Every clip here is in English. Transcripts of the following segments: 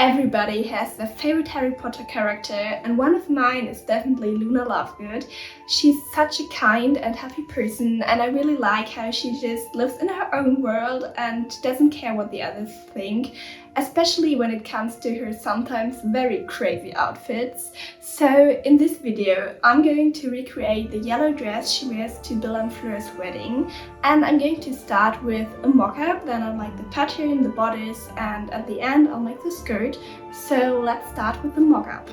Everybody has their favorite Harry Potter character, and one of mine is definitely Luna Lovegood. She's such a kind and happy person, and I really like how she just lives in her own world and doesn't care what the others think, especially when it comes to her sometimes very crazy outfits. So in this video I'm going to recreate the yellow dress she wears to Bill and Fleur's wedding, and I'm going to start with a mock-up, then I'll make the pattern, the bodice, and at the end I'll make the skirt. So let's start with the mock-up.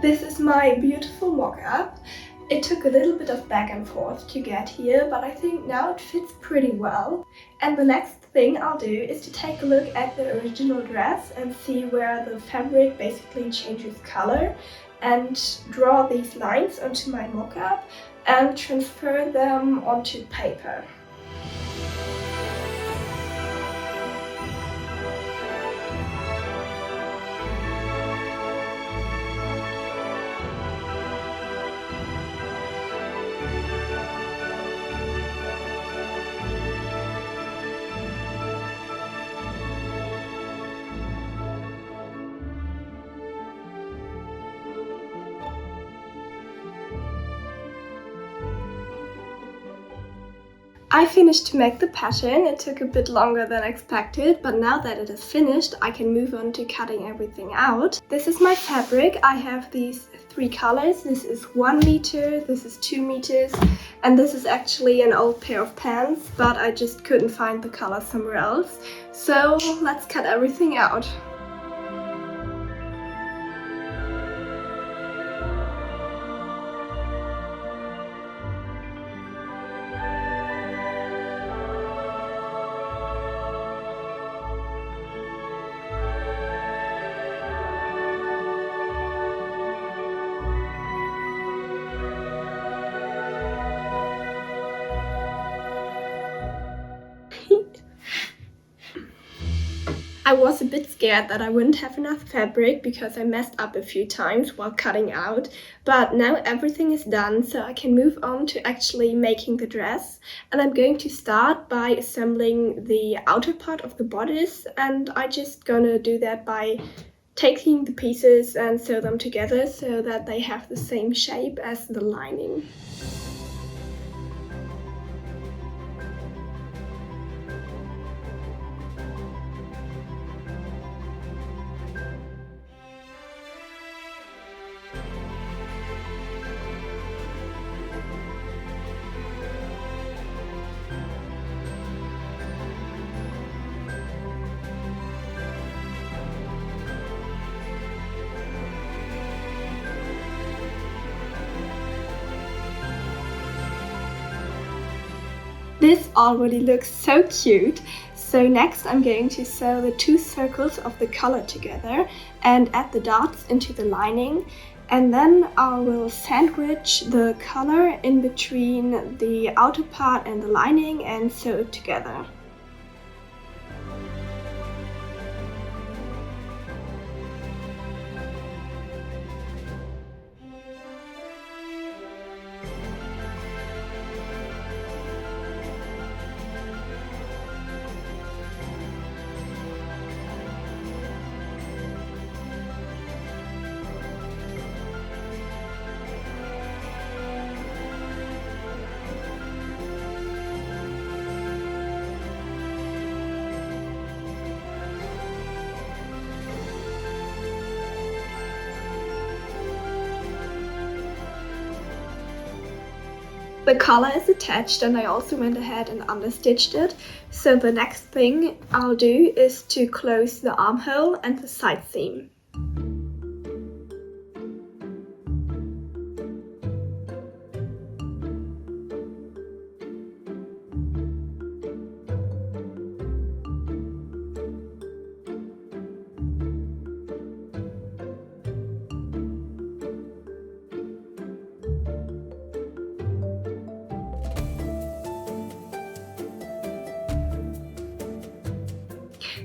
This is my beautiful mock-up. It took a little bit of back and forth to get here, but I think now it fits pretty well. And the next thing I'll do is to take a look at the original dress and see where the fabric basically changes color, and draw these lines onto my mock-up and transfer them onto paper. I finished to make the pattern. It took a bit longer than expected, but now that it is finished, I can move on to cutting everything out. This is my fabric. I have these 3 colors. This is 1 meter, this is 2 meters, and this is actually an old pair of pants, but I just couldn't find the color somewhere else. So let's cut everything out. I was a bit scared that I wouldn't have enough fabric because I messed up a few times while cutting out, but now everything is done, so I can move on to actually making the dress. And I'm going to start by assembling the outer part of the bodice, and I'm just gonna do that by taking the pieces and sew them together so that they have the same shape as the lining. This already looks so cute. So next I'm going to sew the 2 circles of the color together and add the dots into the lining, and then I will sandwich the color in between the outer part and the lining and sew it together. The collar is attached, and I also went ahead and understitched it. So the next thing I'll do is to close the armhole and the side seam.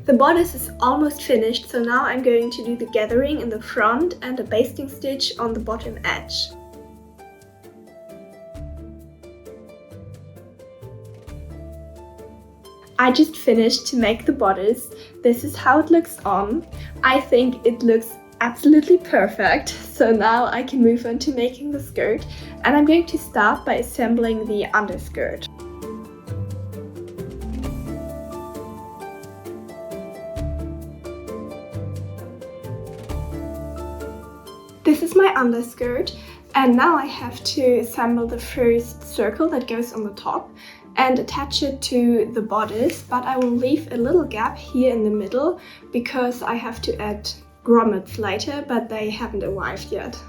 The bodice is almost finished, so now I'm going to do the gathering in the front and a basting stitch on the bottom edge. I just finished to make the bodice. This is how it looks on. I think it looks absolutely perfect. So now I can move on to making the skirt, and I'm going to start by assembling the underskirt. This is my underskirt, and now I have to assemble the first circle that goes on the top and attach it to the bodice, but I will leave a little gap here in the middle because I have to add grommets later, but they haven't arrived yet.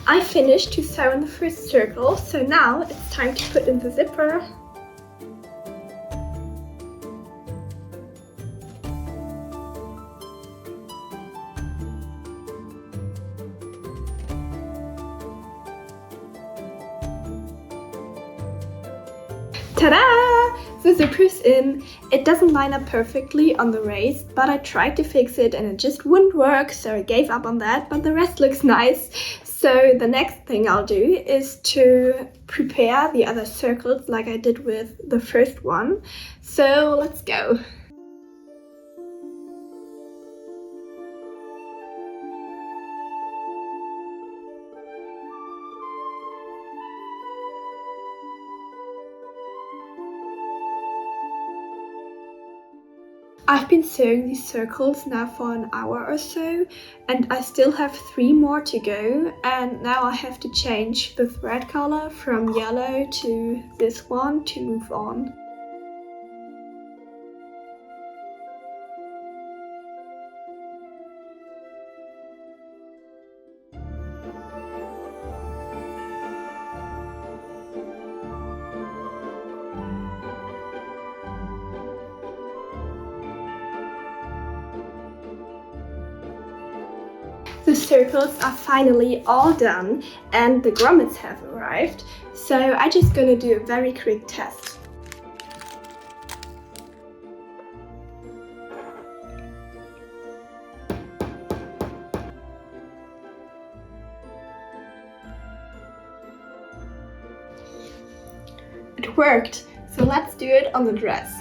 I finished to sew in the first circle, so now it's time to put in the zipper. Ta-da! The zipper's in. It doesn't line up perfectly on the waist, but I tried to fix it and it just wouldn't work, so I gave up on that, but the rest looks nice. So the next thing I'll do is to prepare the other circles like I did with the first one. So let's go. I've been sewing these circles now for an hour or so, and I still have 3 more to go, and now I have to change the thread color from yellow to this one to move on. The circles are finally all done and the grommets have arrived, so I'm just gonna do a very quick test. It worked, so let's do it on the dress.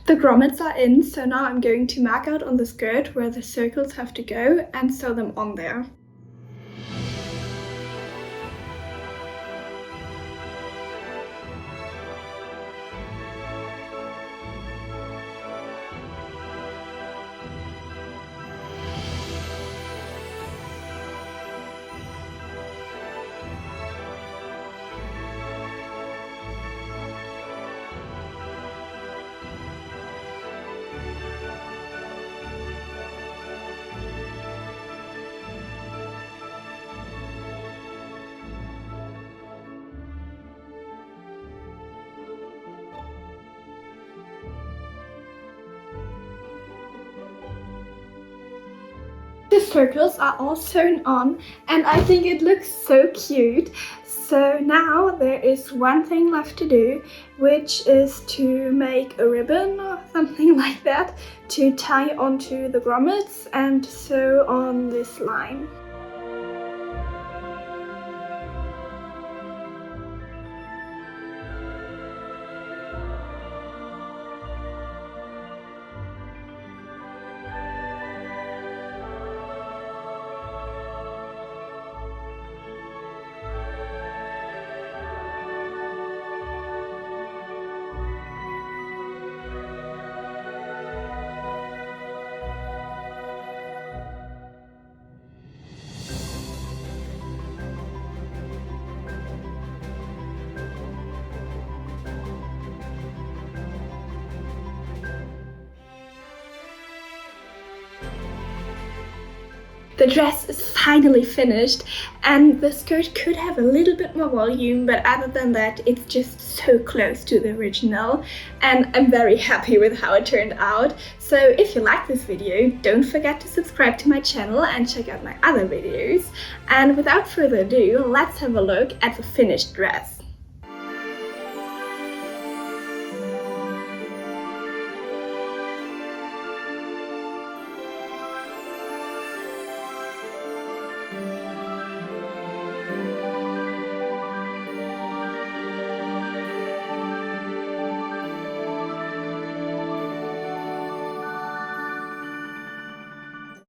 The grommets are in, so now I'm going to mark out on the skirt where the circles have to go and sew them on there. The circles are all sewn on and I think it looks so cute. So now there is one thing left to do, which is to make a ribbon or something like that to tie onto the grommets and sew on this line. The dress is finally finished, and the skirt could have a little bit more volume, but other than that it's just so close to the original, and I'm very happy with how it turned out. So if you like this video, don't forget to subscribe to my channel and check out my other videos. And without further ado, let's have a look at the finished dress.